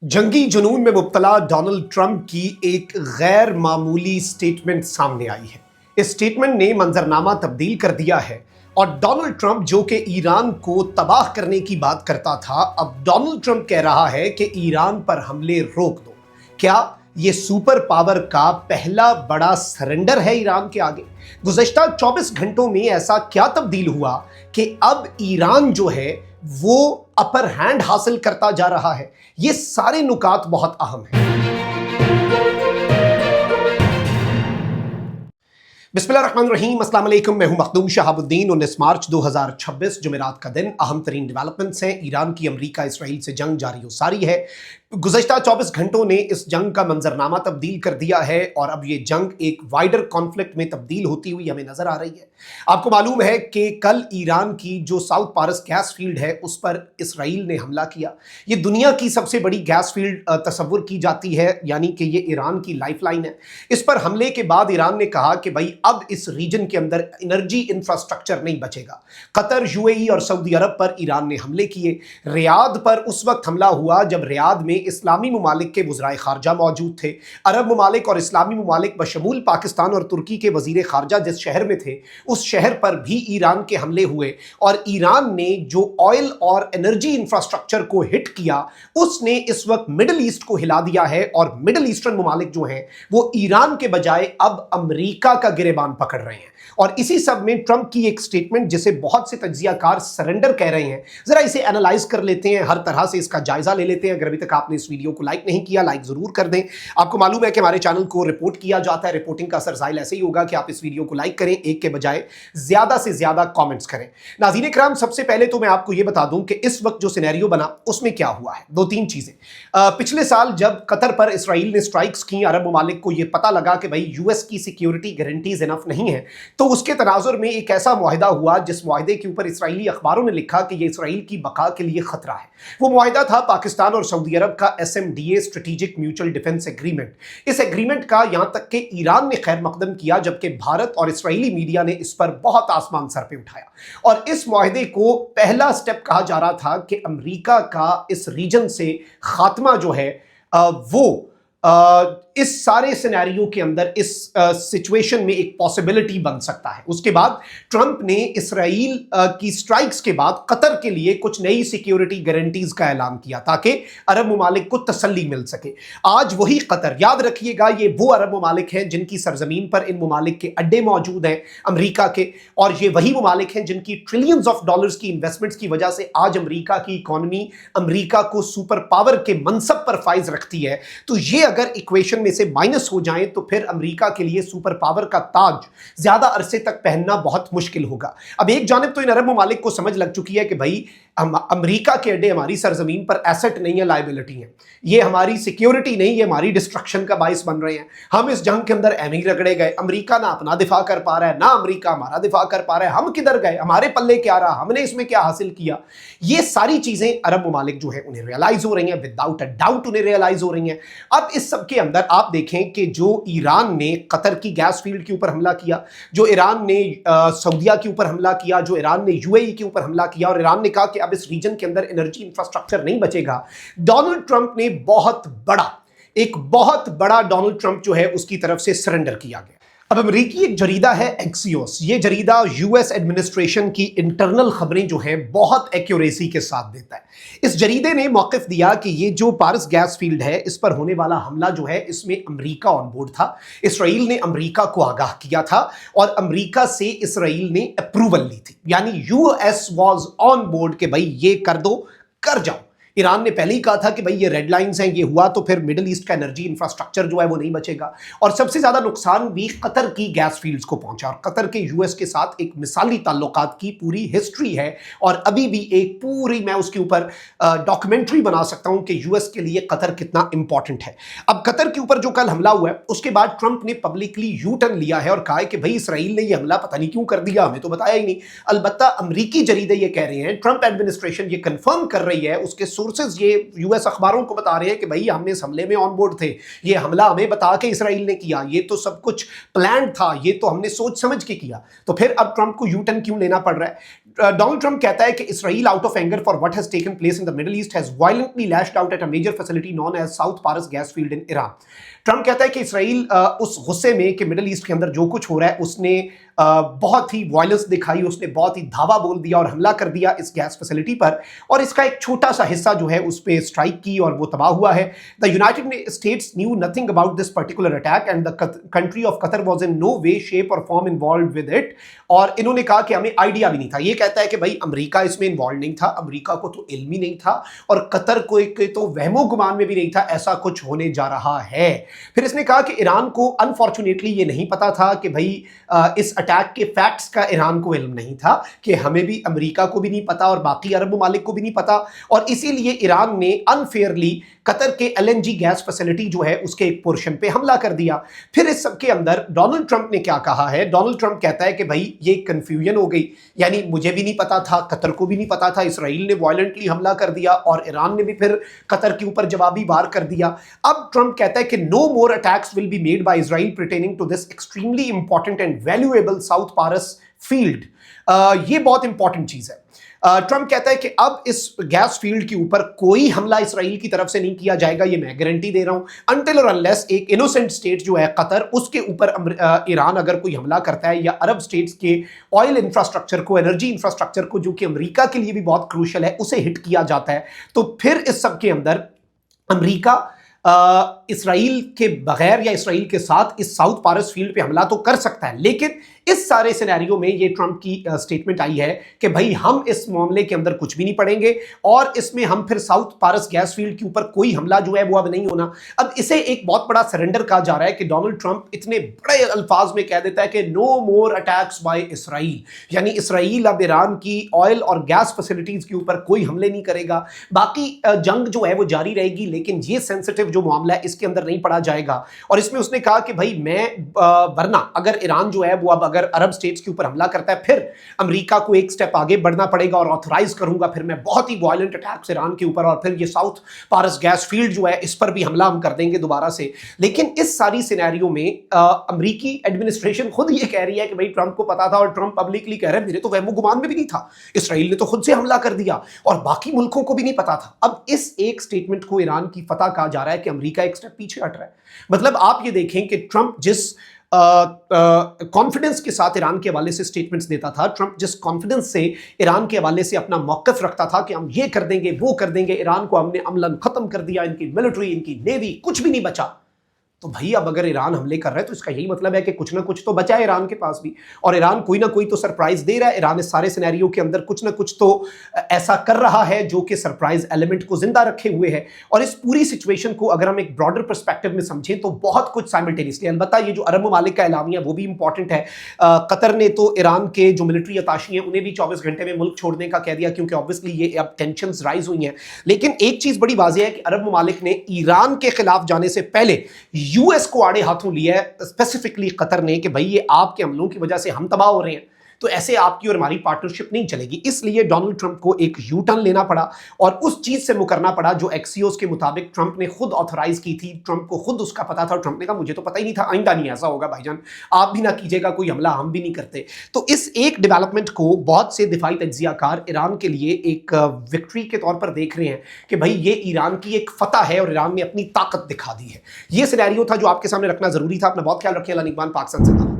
जंगी जुनून में मुब्तला Donald Trump की एक गैर मामूली स्टेटमेंट सामने आई है। इस स्टेटमेंट ने मंजरनामा तब्दील कर दिया है और डोनाल्ड ट्रंप जो कि ईरान को तबाह करने की बात करता था, अब डोनाल्ड ट्रंप कह रहा है कि ईरान पर हमले रोक दो। क्या ये सुपर पावर का पहला बड़ा सरेंडर है ईरान के आगे? गुज़श्ता 24 घंटों में ऐसा क्या तब्दील हुआ कि अब ईरान जो है वो अपर हैंड हासिल करता जा रहा है? ये सारे नुकात बहुत अहम हैं। बिस्मिल्लाहिर्रहमानिर्रहीम, अस्सलाम वालेकुम। मैं हूं मखदूम शहाबुद्दीन। 19 मार्च 2026 जुमेरात का दिन। अहम तरीन डेवलपमेंट्स हैं। ईरान की अमरीका इसराइल से जंग जारी सारी है। गुज़श्ता 24 घंटों ने इस जंग का मंजरनामा तब्दील कर दिया है और अब ये जंग एक वाइडर कॉन्फ्लिक्ट में तब्दील होती हुई हमें नजर आ रही है। आपको मालूम है कि कल ईरान की जो साउथ पारस गैस फील्ड है उस पर इसराइल ने हमला किया। ये दुनिया की सबसे बड़ी गैस फील्ड तस्वुर की जाती है, यानी कि ये ईरान की लाइफलाइन है। इस पर हमले के बाद ईरान ने कहा कि भाई अब इस रीजन के अंदर एनर्जी इंफ्रास्ट्रक्चर नहीं बचेगा। कतर, यूएई और सऊदी अरब पर ईरान ने हमले किए। रियाद पर उस वक्त हमला हुआ जब रियाद में इस्लामी ममालिक के वज़राए खारजा मौजूद थे। अरब ममालिक और इस्लामी ममालिक बशमूल पाकिस्तान और तुर्की के वज़ीर खारजा जिस शहर में थे उस शहर पर भी ईरान के हमले हुए और ईरान ने जो ऑयल और एनर्जी इंफ्रास्ट्रक्चर को हिट किया उसने इस वक्त मिडिल ईस्ट को हिला दिया है और मिडिल ईस्टर्न ममालिक जो हैं वो ईरान के बजाय अब अमेरिका का गिरेबान पकड़ रहे हैं। और इसी सब में ट्रंप की एक स्टेटमेंट जिसे बहुत से तज्जियाकार सरेंडर कह रहे हैं, जरा इसे एनालाइज कर लेते हैं, हर तरह से इसका जायजा ले लेते हैं। अगर अभी तक आपने इस वीडियो को लाइक नहीं किया, लाइक जरूर कर दें। आपको मालूम है कि हमारे चैनल को रिपोर्ट किया जाता है। रिपोर्टिंग का असर ज़ाहिर ऐसे ही होगा कि आप इस वीडियो को लाइक करें, एक के बजाय ज्यादा से ज्यादा कॉमेंट्स करें। नाज़रीन इकराम, सबसे पहले तो मैं आपको यह बता दूं कि इस वक्त जो सिनेरियो बना उसमें क्या हुआ है। दो तीन चीजें। पिछले साल जब कतर पर इसराइल ने स्ट्राइक्स की, अरब ममालिक को यह पता लगा कि भाई यूएस की सिक्योरिटी गारंटीज इनफ नहीं है, तो उसके तनाजुर में एक ऐसा मुआहिदा हुआ जिस मुआहिदे के ऊपर इसराइली अखबारों ने लिखा कि यह इसराइल की बका के लिए खतरा है। वो मुआहिदा था पाकिस्तान और सऊदी अरब का SMDA, strategic mutual defence agreement. इस एग्रीमेंट का यहां तक कि ईरान ने खैर मकदम किया, जबकि भारत और इसराइली मीडिया ने इस पर बहुत आसमान सर पे उठाया। और इस मुआहिदे को पहला स्टेप कहा जा रहा था कि अमेरिका का इस रीजन से खात्मा जो है वो इस सारे सिनेरियो के अंदर इस सिचुएशन में एक पॉसिबिलिटी बन सकता है। उसके बाद ट्रंप ने इसराइल की स्ट्राइक्स के बाद कतर के लिए कुछ नई सिक्योरिटी गारंटीज का ऐलान किया ताकि अरब ममालिक को तसल्ली मिल सके। आज वही कतर, याद रखिएगा, ये वो अरब ममालिक हैं जिनकी सरजमीन पर इन ममालिक के अड्डे मौजूद हैं अमेरिका के, और ये वही ममालिक हैं जिनकी ट्रिलियंस ऑफ डॉलर्स की इन्वेस्टमेंट्स की वजह से आज अमेरिका की इकॉनमी अमेरिका को सुपर पावर के मनसब पर फाइज रखती है। तो ये अगर इक्वेशन में से माइनस हो जाएं तो फिर अमेरिका के लिए सुपर पावर का ताज ज्यादा अरसे तक पहनना बहुत मुश्किल होगा। अब एक जानिब तो इन अरब ममालिक को समझ लग चुकी है कि भाई अमेरिका के अड्डे हमारी सरजमीन पर एसेट नहीं है, लायबिलिटी है, ये हमारी सिक्योरिटी नहीं, ये हमारी डिस्ट्रक्शन का बाइस बन रहे हैं। हम इस जंग के अंदर एम ही रगड़े गए। अमेरिका ना अपना दिफा कर पा रहा है, ना अमेरिका हमारा दिफा कर पा रहा है। हम किधर गए, हमारे पल्ले क्या रहा, हमने इसमें क्या हासिल किया? ये सारी चीजें अरब ममालिक जो है उन्हें रियलाइज हो रही हैं, विदाउट अ डाउट उन्हें रियलाइज हो रही हैं। अब इस सब के अंदर आप देखें कि जो ईरान ने कतर की गैस फील्ड के ऊपर हमला किया, जो ईरान ने सऊदिया के ऊपर हमला किया, जो ईरान ने यूएई के ऊपर हमला किया, और ईरान ने कहा कि अब इस रीजन के अंदर एनर्जी इंफ्रास्ट्रक्चर नहीं बचेगा। डोनाल्ड ट्रंप ने एक बहुत बड़ा डोनाल्ड ट्रंप जो है उसकी तरफ से सरेंडर किया गया। अब अमेरिकी एक जरीदा है एक्सियोस। ये जरीदा यूएस एडमिनिस्ट्रेशन की इंटरनल खबरें जो हैं बहुत एक्यूरेसी के साथ देता है। इस जरीदे ने मौक़िफ़ दिया कि ये जो पारस गैस फील्ड है इस पर होने वाला हमला जो है इसमें अमेरिका ऑन बोर्ड था। इसराइल ने अमेरिका को आगाह किया था और अमेरिका से इसराइल ने अप्रूवल ली थी, यानी यूएस वाज ऑन बोर्ड कि भाई ये कर दो, कर जाओ। ईरान ने पहले ही कहा था कि भाई ये रेड लाइंस हैं, ये हुआ तो फिर मिडिल ईस्ट का एनर्जी इंफ्रास्ट्रक्चर जो है वो नहीं बचेगा। और सबसे ज्यादा नुकसान भी कतर की गैस फील्ड्स को पहुंचा। और कतर के यूएस के साथ एक मिसाली ताल्लुकात की पूरी हिस्ट्री है और अभी भी एक पूरी, मैं उसके ऊपर डॉक्यूमेंट्री बना सकता हूं कि यूएस के लिए कतर कितना इंपॉर्टेंट है। अब कतर के ऊपर जो कल हमला हुआ है उसके बाद ट्रंप ने पब्लिकली यू टर्न लिया है और कहा है कि भाई इसराइल ने यह हमला पता नहीं क्यों कर दिया, हमें तो बताया ही नहीं। अलबत्ता अमरीकी जरीदे ये कह रहे हैं, ट्रंप एडमिनिस्ट्रेशन ये कंफर्म कर रही है, उसके सोर्सेज ये यूएस अखबारों को बता रहे हैं कि भाई हमने इस हमले में ऑन बोर्ड थे, ये हमला हमें बता के इसराइल ने किया, ये तो सब कुछ प्लान था, ये तो हमने सोच समझ के किया। तो फिर अब ट्रंप को यू टर्न क्यों लेना पड़ रहा है? डोनाल्ड ट्रंप कहता है कि Israel out of anger for what has taken place in the Middle East has violently lashed out at a major facility known as South Pars gas field in Iran. Trump कहता है कि Israel उस गुस्से में कि middle east के अंदर जो कुछ हो रहा है उसने बहुत ही वायलेंस दिखाई, उसने बहुत ही धावा बोल दिया और हमला कर दिया इस गैस फैसिलिटी पर, और इसका एक छोटा सा हिस्सा जो है उस पर स्ट्राइक की और वो तबाह हुआ है। The United States knew nothing about this particular attack and the country of Qatar was in no way shape और फॉर्म इन्वॉल्व विद इट। और इन्होंने कहा कि हमें आइडिया भी नहीं था। ये कहता है कि भाई अमेरिका इसमें इन्वॉल्व नहीं था, अमेरिका को तो इल्म ही नहीं था, और कतर को तो वहमो गुमान में भी नहीं था ऐसा कुछ होने जा रहा है। फिर इसने कहा कि ईरान को अनफॉर्चुनेटली ये नहीं पता था कि भाई इस अटैक के फैक्ट्स का ईरान को इल्म नहीं था, कि हमें भी, अमेरिका को भी नहीं पता और बाकी अरब ममालिक को भी नहीं पता, और इसीलिए ईरान ने अनफेयरली कतर के एलएनजी गैस फैसिलिटी जो है उसके एक पोर्शन पे हमला कर दिया। फिर इस सब के अंदर डोनाल्ड ट्रंप ने क्या कहा है? डोनाल्ड ट्रंप कहता है कि भाई ये कंफ्यूजन हो गई, यानी मुझे भी नहीं पता था, कतर को भी नहीं पता था, इसराइल ने वायलेंटली हमला कर दिया और ईरान ने भी फिर कतर के ऊपर जवाबी वार कर दिया। अब ट्रंप कहता है कि no more attacks will be made by Israel pertaining to this extremely important and valuable South Pars field. ये बहुत इंपॉर्टेंट चीज है। ट्रंप कहता है कि अब इस गैस फील्ड के ऊपर कोई हमला इसराइल की तरफ से नहीं किया जाएगा, ये मैं गारंटी दे रहा हूं, अनटिल और अनलेस एक इनोसेंट स्टेट जो है कतर, उसके ऊपर ईरान अगर कोई हमला करता है, या अरब स्टेट्स के ऑयल इंफ्रास्ट्रक्चर को, एनर्जी इंफ्रास्ट्रक्चर को, जो कि अमेरिका के लिए भी बहुत क्रूशियल है, उसे हिट किया जाता है, तो फिर इस सब के अंदर अमेरिका इसराइल के बगैर या इसराइल के साथ इस साउथ पारस फील्ड पे हमला तो कर सकता है। लेकिन इस सारे सिनेरियो में ये ट्रंप की स्टेटमेंट आई है कि भाई हम इस मामले के अंदर कुछ भी नहीं पड़ेंगे और इसमें हम फिर साउथ पारस गैस फील्ड के ऊपर कोई हमला जो है वो अब नहीं होना। अब इसे एक बहुत बड़ा सरेंडर कहा जा रहा है कि डोनाल्ड ट्रंप इतने बड़े अल्फाज में कह देता है कि no more attacks bye Israel, यानी इसराइल अब ईरान की ऑयल और गैस फैसिलिटीज के ऊपर कोई हमले नहीं करेगा, बाकी जंग जो है वो जारी रहेगी, लेकिन ये सेंसिटिव जो मामला है इसके अंदर नहीं पड़ा जाएगा। और इसमें उसने कहा कि भाई मैं वरना अगर ईरान जो है वो अब अगर अरब स्टेट्स के ऊपर हमला करता है, फिर अमेरिका को एक स्टेप आगे बढ़ना पड़ेगा और ऑथराइज करूंगा फिर मैं बहुत ही वायलेंट अटैक्स ईरान के ऊपर, और फिर ये साउथ पारस गैस फील्ड जो है इस पर भी हमला हम कर देंगे दोबारा से। लेकिन इस सारी सिनेरियो में अमेरिकी एडमिनिस्ट्रेशन खुद ये कह रही है कि भाई ट्रंप को पता था, और ट्रंप पब्लिकली कह रहे हैं मेरे तो वहमो गुमान में भी नहीं था, इसराइल ने तो खुद से हमला कर दिया और बाकी मुल्कों को भी नहीं पता था। अब इस एक स्टेटमेंट को ईरान की फतह कहा जा रहा है कि अमेरिका एक स्टेप पीछे हट रहा है। मतलब आप ये देखें कि ट्रंप जिस कॉन्फिडेंस के साथ ईरान के हवाले से स्टेटमेंट्स देता था, ट्रंप जिस कॉन्फिडेंस से ईरान के हवाले से अपना मौक़िफ़ रखता था कि हम ये कर देंगे वो कर देंगे, ईरान को हमने अमलन खत्म कर दिया, इनकी मिलिट्री, इनकी नेवी, कुछ भी नहीं बचा। तो भाई अब अगर ईरान हमले कर रहा है तो इसका यही मतलब है कि कुछ ना कुछ तो बचा है ईरान के पास भी, और ईरान कोई ना कोई तो सरप्राइज दे रहा है। ईरान इस सारे सिनेरियो के अंदर कुछ ना कुछ तो ऐसा कर रहा है जो कि सरप्राइज एलिमेंट को जिंदा रखे हुए है। और इस पूरी सिचुएशन को अगर हम एक ब्रॉडर पर्सपेक्टिव में समझें तो बहुत कुछ साइमल्टेनियसली, अलबत्ता ये जो अरब ममालिक का एलामिया वो भी इंपॉर्टेंट है। कतर ने तो ईरान के जो मिलिट्री अताशी हैं उन्हें भी 24 घंटे में मुल्क छोड़ने का कह दिया, क्योंकि ऑब्वियसली ये अब टेंशंस राइज हुई हैं। लेकिन एक चीज बड़ी वाज़ेह है कि अरब ममालिक ने ईरान के खिलाफ जाने से पहले यूएस को आड़े हाथों लिया है, स्पेसिफिकली कतर ने, कि भाई ये आपके हमलों की वजह से हम तबाह हो रहे हैं, तो ऐसे आपकी और हमारी पार्टनरशिप नहीं चलेगी। इसलिए डोनाल्ड ट्रंप को एक यू टर्न लेना पड़ा और उस चीज से मुकरना पड़ा जो एक्सियोस के मुताबिक ट्रंप ने खुद ऑथराइज की थी। ट्रंप को खुद उसका पता था और ट्रंप ने कहा मुझे तो पता ही नहीं था, आइंदा नहीं ऐसा होगा भाईजान, आप भी ना कीजिएगा कोई हमला, हम भी नहीं करते। तो इस एक डेवलपमेंट को बहुत से दिफाई तज्जियाकार ईरान के लिए एक विक्ट्री के तौर पर देख रहे हैं कि भाई ये ईरान की एक फतह है और ईरान ने अपनी ताकत दिखा दी है। ये सिनेरियो था जो आपके सामने रखना जरूरी था। अपना बहुत ख्याल रखिए। अल्लाह निगहबान। पाकिस्तान जिंदाबाद।